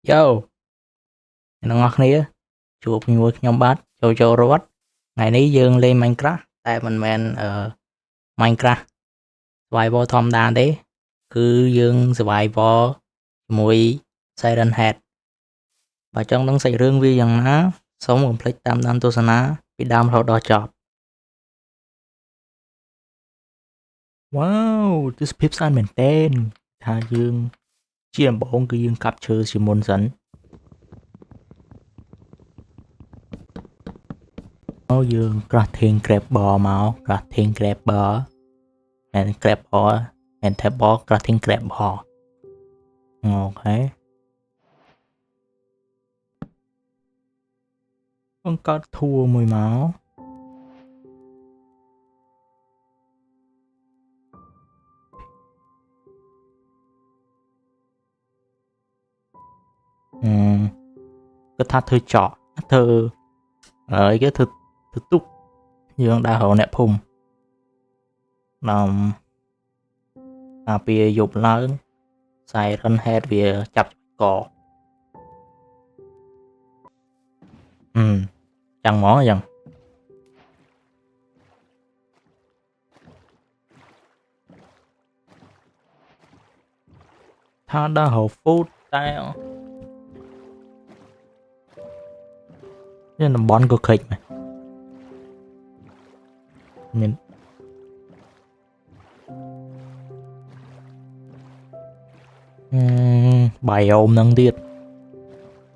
Yo, nó ngọt nia, chuột nhiều nhóm bát, cho robot. Ngày nay dương lên Minecraft, tại mình men ở Minecraft. Survival thom đàn đấy, cứ dương survival mùi Siren Head. Và trong đó xảy rương vi dần ná, sống complete tam đàn tô sana, bị đam rau đỏ chọp. Wow, this pips an maintain. Thà dương, chia bóng cứ dương capture chỉ môn dẫn. Dương crafting grab bò máu crafting grab bò and grab bò and thép bò crafting grab bò. Ok, con có thua mùi máu. Cái thắt thư trọ thư ở cái thư túc dương đa hậu nẹp hùng làm bia dục lớn xài run head về chập cỏ. Chẳng món rằng tha đa hậu phút tay nên là bón cực khích mà mình bài ôm nâng tiết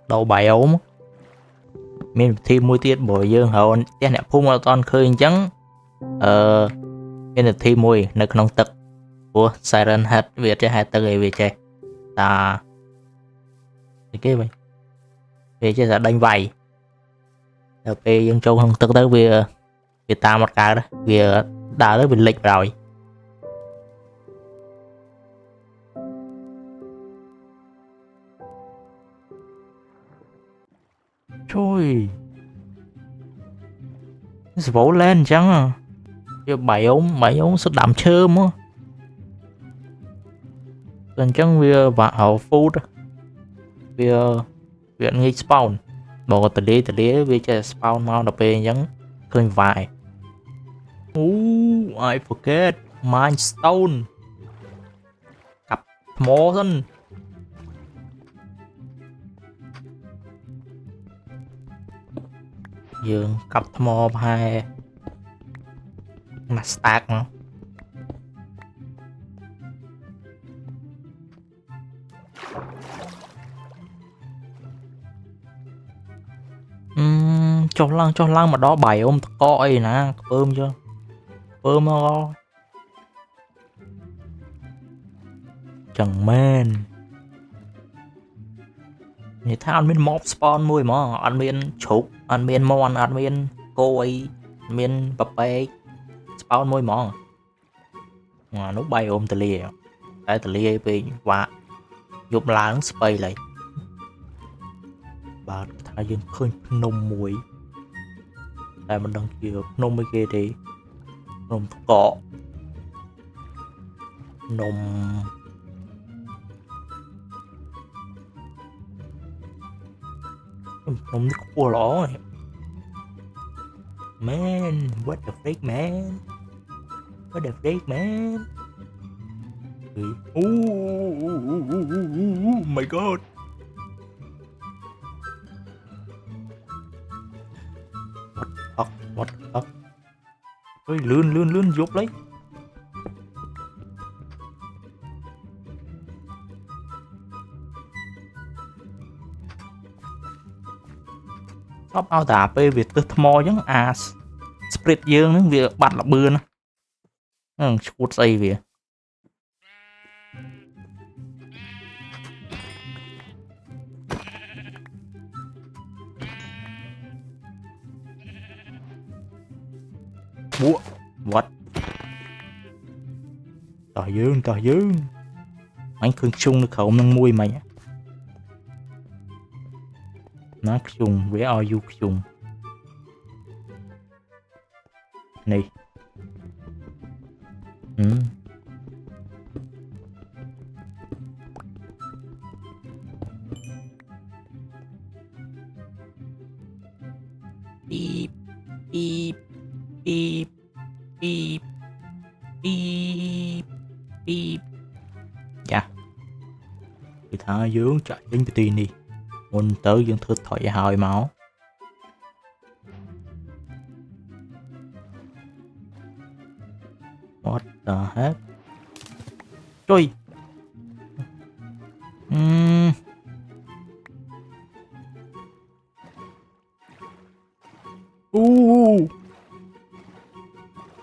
đầu bài ôm mình thêm mùi tiết bởi dương hậu tên nẹp phung là toàn khơi trắng nên là thêm mùi nơi nông tật của Siren Head Việt cho hai tờ về chơi ta cái vậy về chơi là đánh vầy LP dân châu không tức tới vì ta một cái đó vì đã tới bị lịch rồi. Trời vỗ lên chăng à chứ bảy ống sẽ đậm chơm á gần chăng vì và hậu food vì viện nghi spawn bộ từ đi vì chơi spawn mau đập về nhấn khơi vài. I forget Mindstone cặp mô thân dương cặp mô hai mà stack nữa cho lăng mà đó bài ông coi nè bơm chưa bơm nó chẳng men thì thấy ăn miên mob spawn mùi mà ăn miên chụp ăn miên mon ăn miên cô ấy miên bập bê spawn mùi mà nó bay ôm tờ lìa tại tờ lìa về và giúp láng spray lại và thay dương khơi nông muối tại mình đang kêu nông mấy kia thì nông cọ nông nước cua lỏ này man what the freak man what the freak man oh my god what the fuck ơi lươn giúp lấy shop ao tả về việc từ mò giống split dương những việc bạn là bươn chút xây về búa what tỏ dương anh khương chung được khẩu nâng mùi mày nó chung với you chung này beep beep beep beep beep beep. Dạ người ta dưỡng chạy đến cái tiền đi muốn tới dương thức thoại hỏi máu. What the heck? Trời.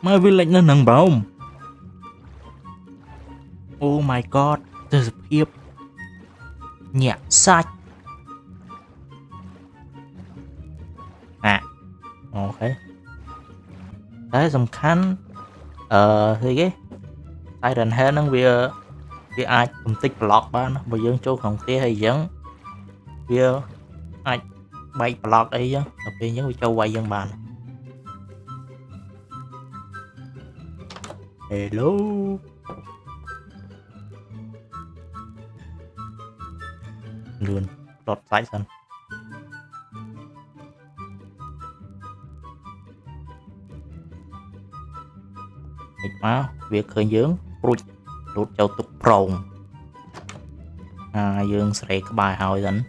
My village nó nâng bóng. Oh my god, there's a hiệp nhạc sách. À, ok. Đấy tầm khăn. Thì cái Siren Head nó vì ai cũng tích block ba nó bây giờ chỗ không té hay dẫn vì ai bay block ấy chứ đặc biệt những châu quay dân bàn. Hello luôn lọt sải sân má việc khởi dưỡng rút châu tục prong dương sẽ cái bài hỏi dẫn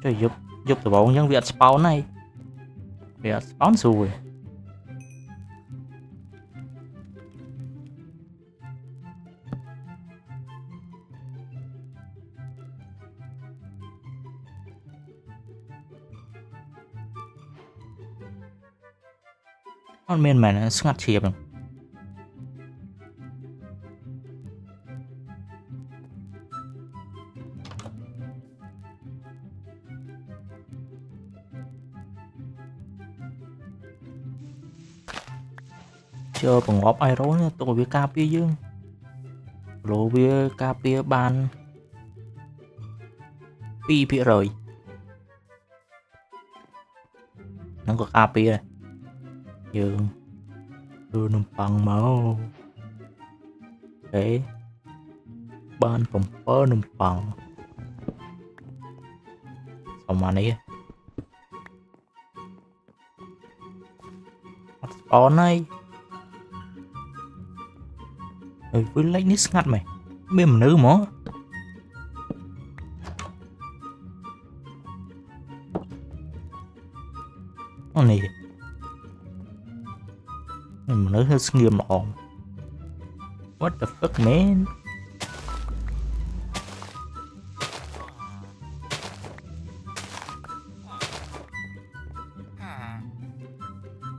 trời giúp từ bộ những việc spawn này việc spawn rồi con men mà nó ngắt chìm rồi. Chưa bằng ngóp ai rối nữa tụi với cà phê dương lô với cà phê ban pi phía rồi nó có cà phê này dương đưa nằm bằng máu cái ban phòng phơ nằm bằng xong mà này spawn này với lấy nít ngắt mày mềm nữ mỏ con này mềm nữ hơi nghiêm lọ. What the fuck man.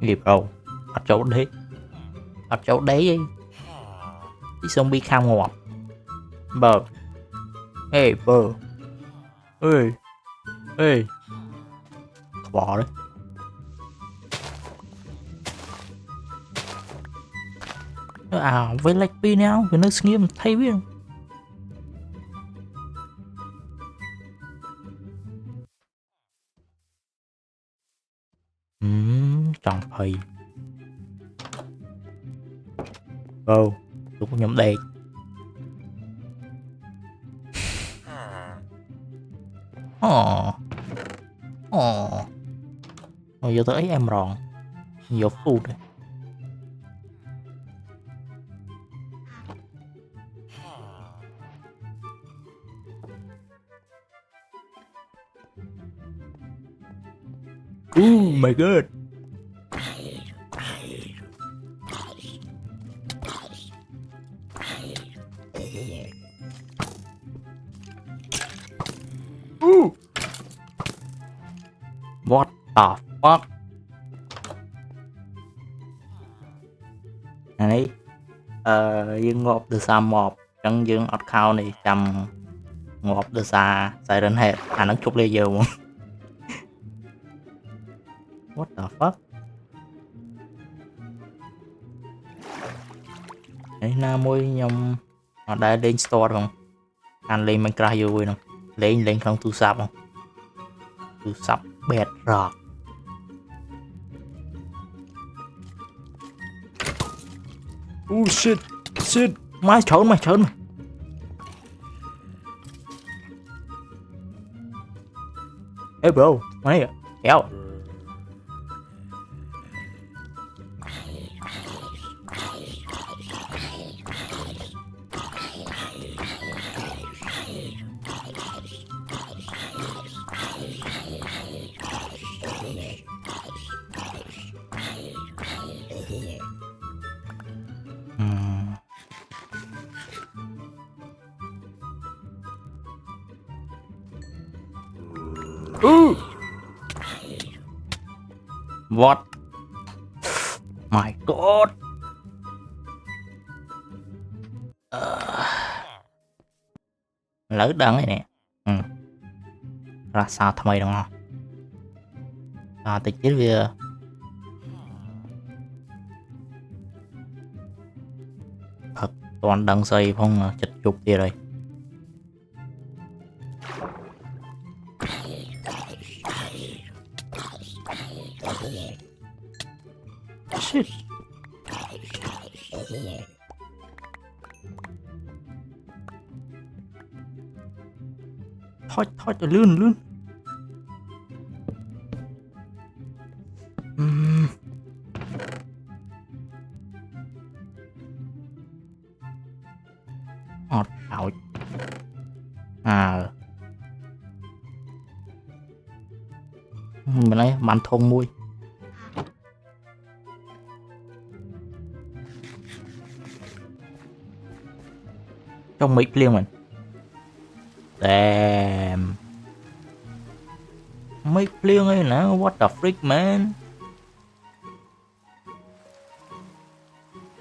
Nghiệp đâu bắt chỗ đấy đi zombie kham ngọt bờ ê bờ ê bỏ đấy với like pin nào với nước nghiêm thấy biết tròn thầy tôi có nhóm đây giờ tới em ròn nhiều food này. Oh my god. What the fuck. Này dương ngộp từ xa một chẳng dương account này chầm ngộp từ xa Siren Head nó chụp lê giờ mà. What the fuck. Đấy na môi nhom họ đã lên store không ăn lên Minecraft vui không lên không tu sạp không tu sạp bẹt rọt. Oh shit. shit mày trốn mày hey bro mày kéo What? My God. Lỡ đắng này nè. Ra sao thằng mày đúng không? Tôi chết vì thật toàn đằng xây phong chật chục kia rồi. Shit. Thôi lươn ảo mình lấy bắn thùng mui trong mấy liền mình damn mấy liền ấy nè what the freak man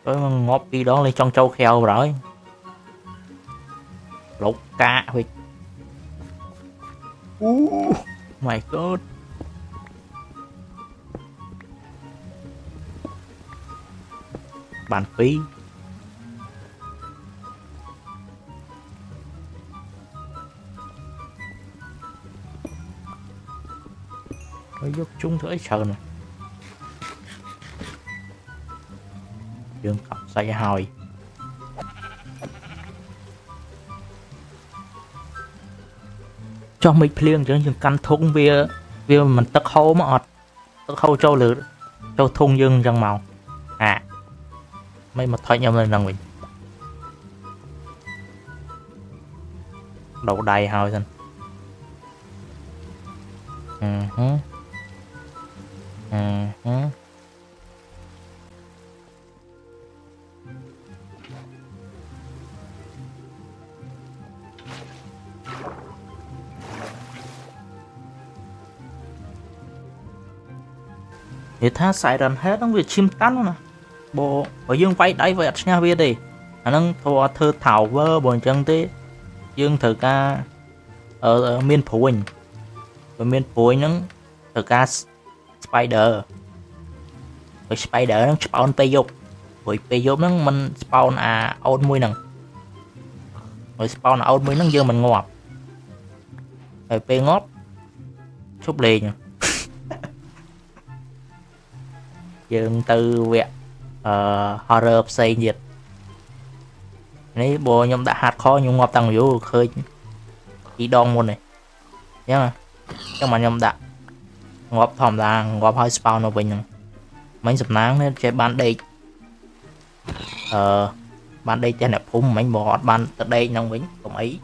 rồi ngóp đi đó lên trong châu kheo rồi lột cá huyệt my God bàn phí dốc chung thử sợ nè dương cặp say hồi cho mấy phiên chứ dương căn thung bia mình tắc hô mà ọt tắc hô châu lửa châu thung dương răng màu mấy mà thoát nhau lên rằng mình đầu đầy hồi thân thì tha xài rần hết nó việc chim tắn nè bộ ở dương vay đáy vậy nha biết đi nó thua thơ thảo vơ buồn chân thế dương thử ca ở miền phủ hình ở miền phủ hình nó thử ca spider rồi spider nó spawn pay dục rồi pay dục nó mình spawn ôn mùi nằng rồi spawn ôn mùi nó dương mình ngọt rồi pay ngóp chúc lì nha dương từ việc horror xây nhiệt đấy bộ nhóm đã hạt khó nhưng ngọt tăng vô khơi chỉ đòn luôn này nhá nhưng mà nhóm đã ngọt thòm ra ngọt hơi spawn nó bình mấy sập nắng nên chơi ban đây ban đây trên đẹp phun mấy bò ban từ đây nông vĩnh cũng ấy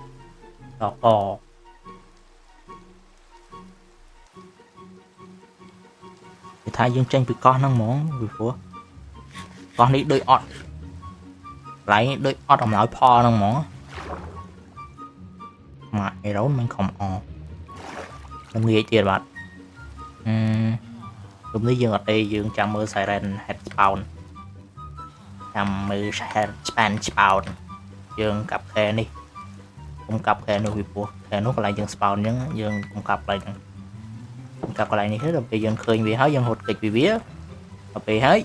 đỏ cò thì thay dương tranh với con năng món vì của con đi đôi ọt lấy đôi ọt ông nói pho năng món mà cái đấu mình không mình nghĩ chuyện bạn lúcนี้យើងអត់ទេយើងចាំមើល Siren Head Spawn ចាំមើល Span Spawn យើងកាប់ខែនេះខ្ញុំកាប់ខែនោះពីព្រោះខែនោះកន្លែងយើង Spawn អញ្ចឹងយើងកុំកាប់កន្លែងហ្នឹងកាប់កន្លែងនេះទៅដល់ពេលយើងឃើញវាហើយយើងហត់កិច្ចពីវាដល់ពេលហើយ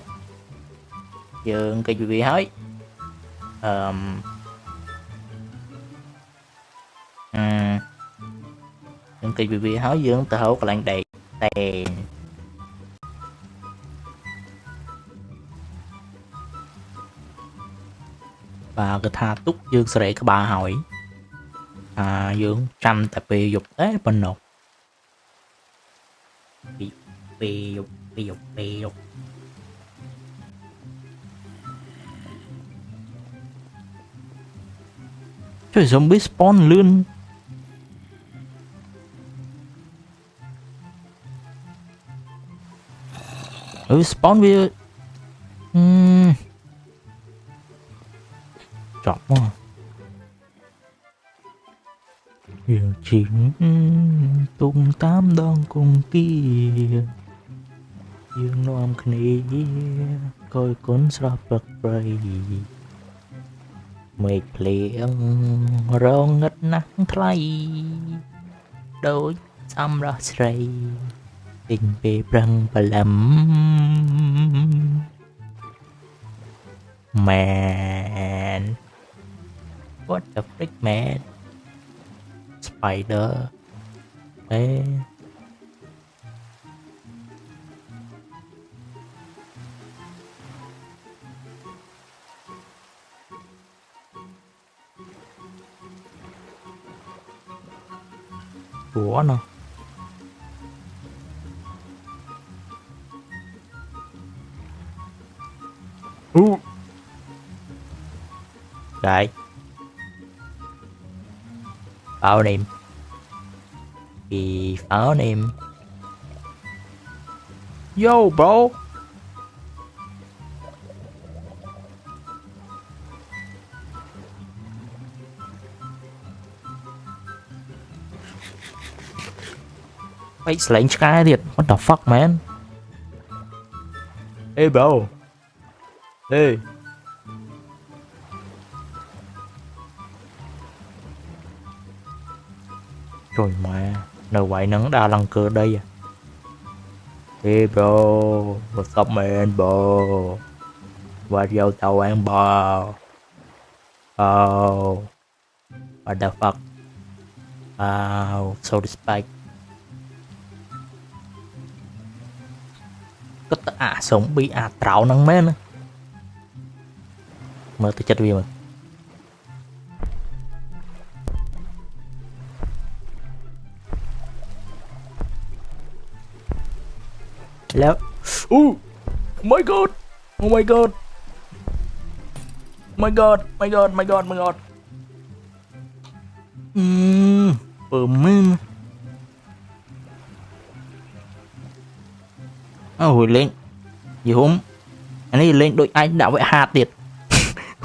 យើងកិច្ចពីវាហើយយើងកិច្ចពីវាហើយយើងទៅហៅកន្លែងដេកតែ và cái tha túc dương sẽ các bà hỏi dương trăm tại vì dục tế bên nộp bị dục trời zombie spawn luôn spawn với chọc quá điều chỉnh tung tám đòn cùng kia dương nom khỉ coi cuốn sập bật bay mệt liền rong ngất nắng thay đôi xăm ra sray tình về răng và lắm man what the frick man spider ê của nó đấy pháo niệm thì pháo niệm yo bro Wait, slang sky thiệt. What the fuck, man? Hey, bro. Hey. Trời mà, nơi vậy nắng đa lần cơ đây à. Hey, bro. What's up, man, bro? What yo tàu ăn bò? Oh. What the fuck? So respect. Có sống bị trảo nắng mến mở tôi chết vì mà hello oh my god oh my god my god my god my god my god mình hồi lên gì hôm anh ấy lên đội anh đã vậy hạt tiệt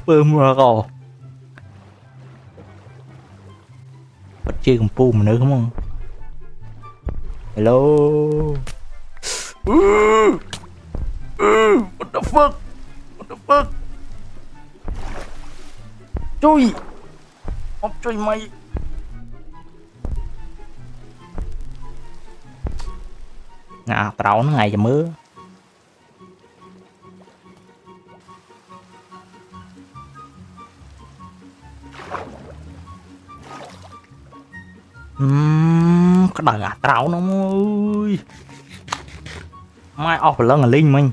bơm ra gò bắt chơi cùng pu mà nữa không không hello what the fuck what the fuck chui ốc chui mày trâu nó ngày giờ mưa cái đời trâu nó ơi mai off lần là linh mình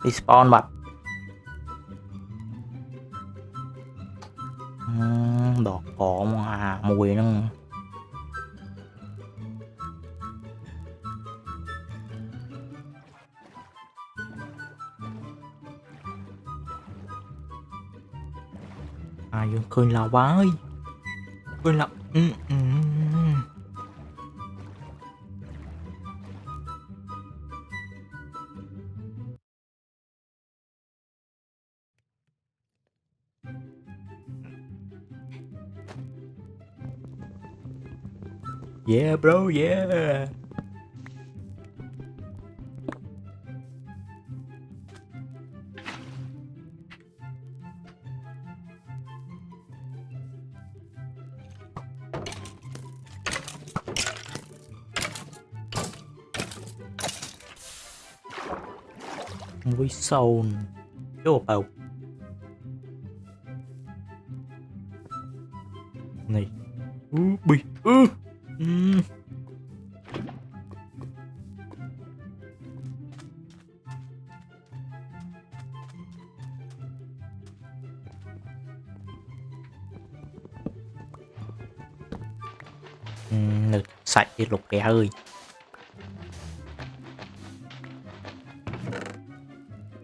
đi spawn bật đọt cỏ mùi nó dương khơi là quá ơi khơi là yeah bro yeah với sâu vô bầu này Bị Nực sạch đi lục kẻ ơi.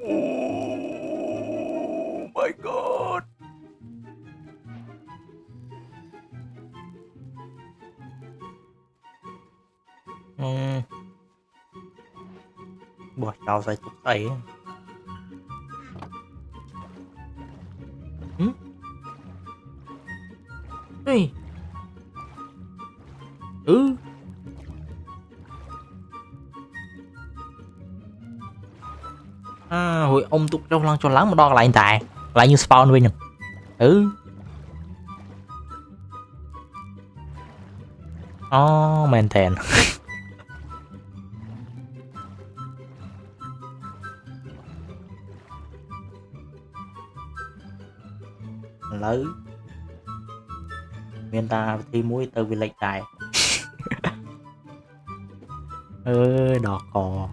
Oh my god. Bỏ chào giải tục tay ấy. Ê. Hồi ông tục trong lăng cho lắng mà đo lại tại lại như spawn bên nè. Men thèn. Lỡ miền ta thi muối từ vì lệch tài. Đỏ cò.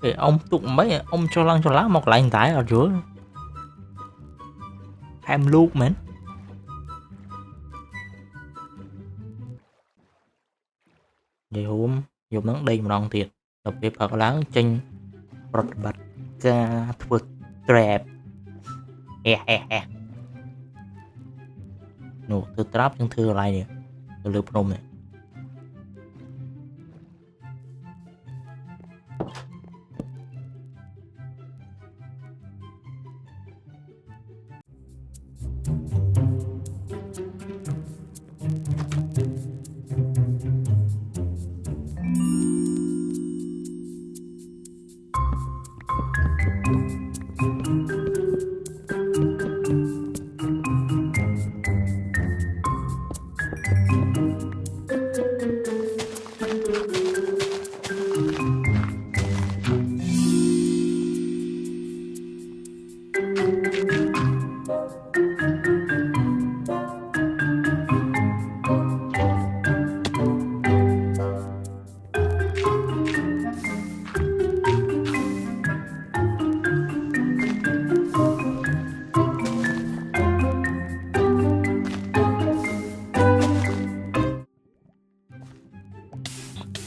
Thì ông tụng mấy ông cho lăng cho lá một lại tải ở giữa em luôn mến. Vậy hôm dùng nắng đây mà non thiệt đặc biệt là láng chân bật bật ra vượt trap nụ từ trap những thư lại nè từ lượt nôm này.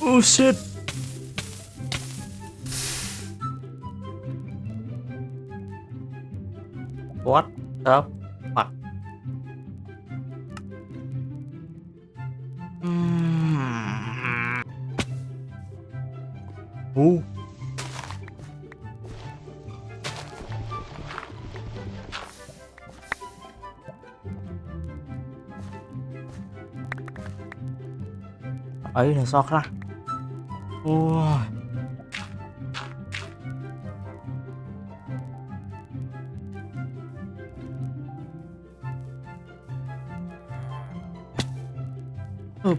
Oh shit. What the fuck? Ấy là sao ra?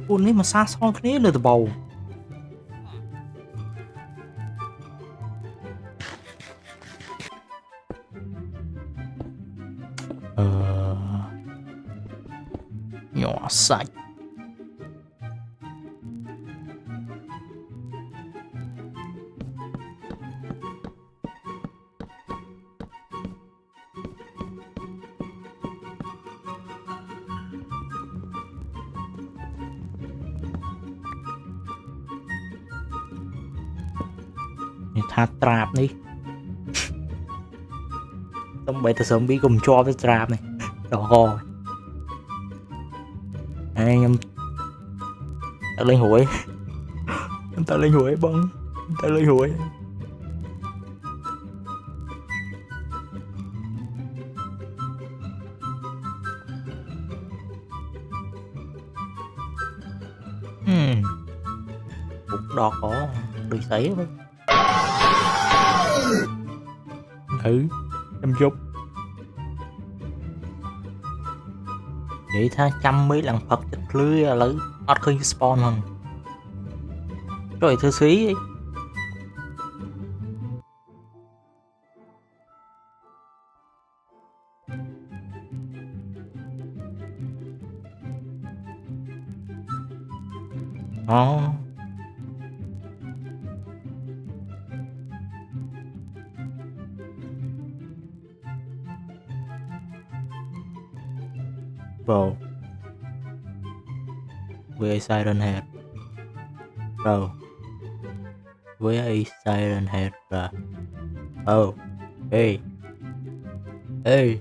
Punនេះមកសាសងគ្នាលើដបោញ័រសាច់ថាត្រាបនេះต้องបីទៅសឹមពីកុំជាប់ទៅត្រាបនេះដល់កខ្ញុំទៅលេងរួយខ្ញុំទៅលេងរួយបងទៅលេងរួយđọt có được sấy không? Em chụp vậy tha trăm mấy lần Phật chật lưới lỡ ót khơi spawn hơn rồi thư xí ấy. Nó bro với Siren Head bro với Siren Head bro. Oh hey hey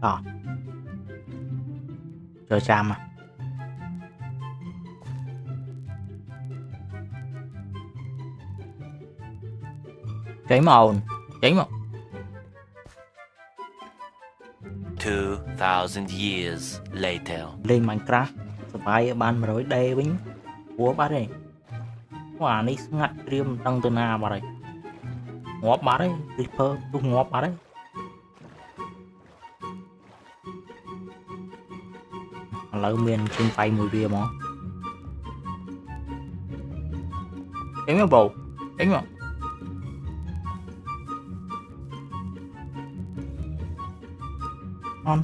à chơi Sam à cháy màu cháy màu 2,000 years later. lên Minecraft survive ban mà rồi đây bính của bác đây quả này ngặt riêng tăng từ nào bà đây ngóp bác đấy Reaper tôi ngóp bác đấy lỡ miền trên tay mùi bia mà cháy mà bầu cháy mà ngon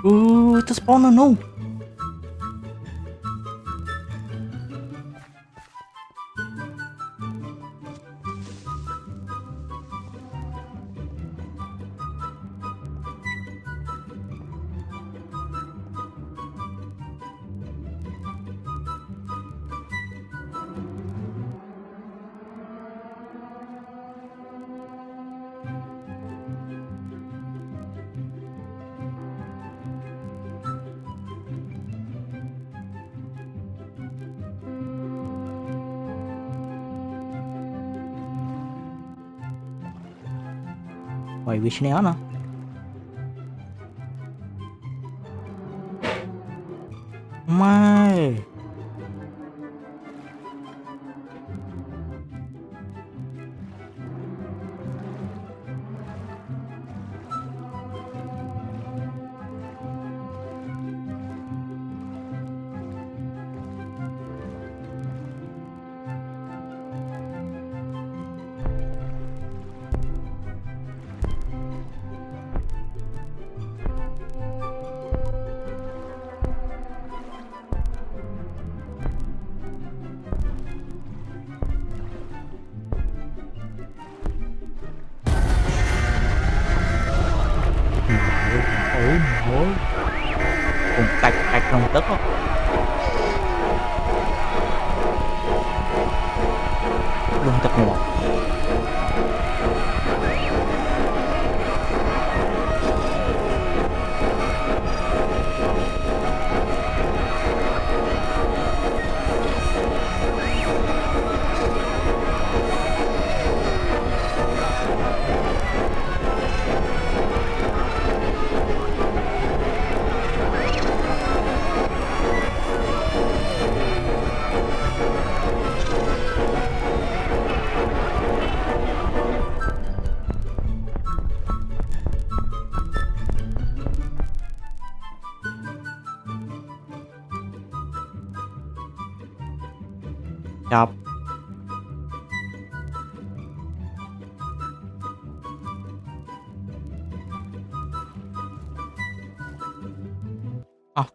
itu spawner no quay video nó mai ôi cùng cạch cạch không tức không luôn tập ngủ chọc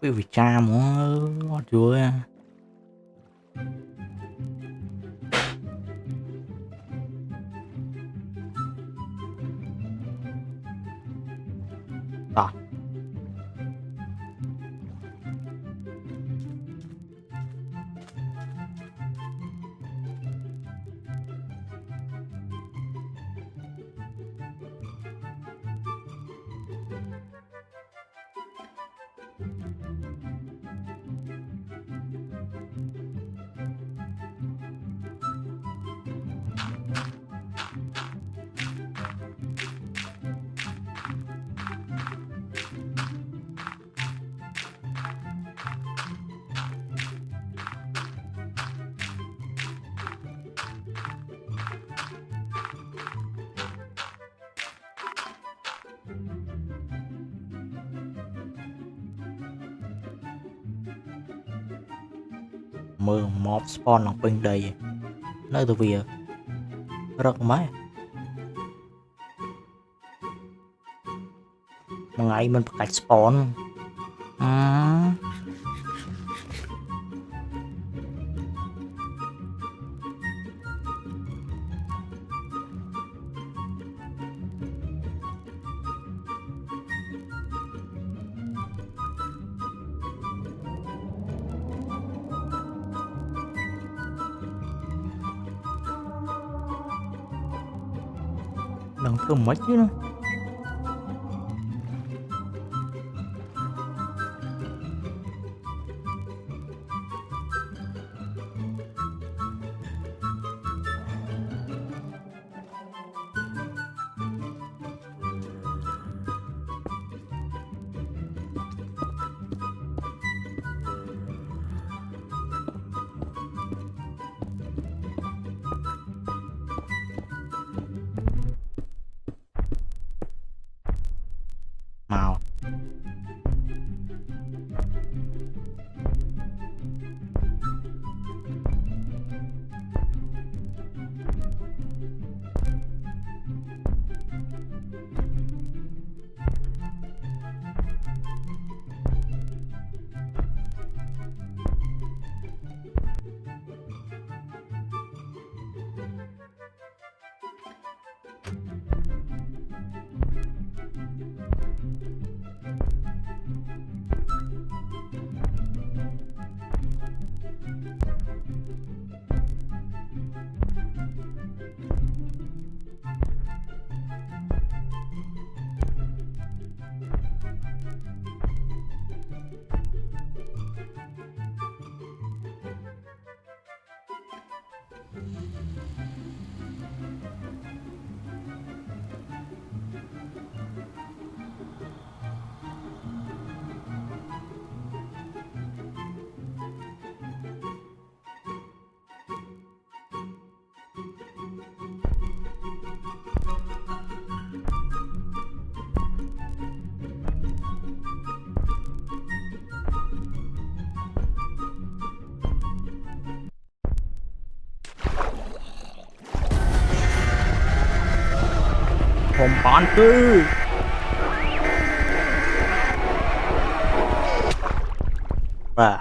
cái vị cha muốn chúa à mơ mob spawn lòng pin đầy nơi từ vỉa rất mấy một ngày mình phải spawn đừng thơm mất chứ nữa. Màuผมปอนคือว่า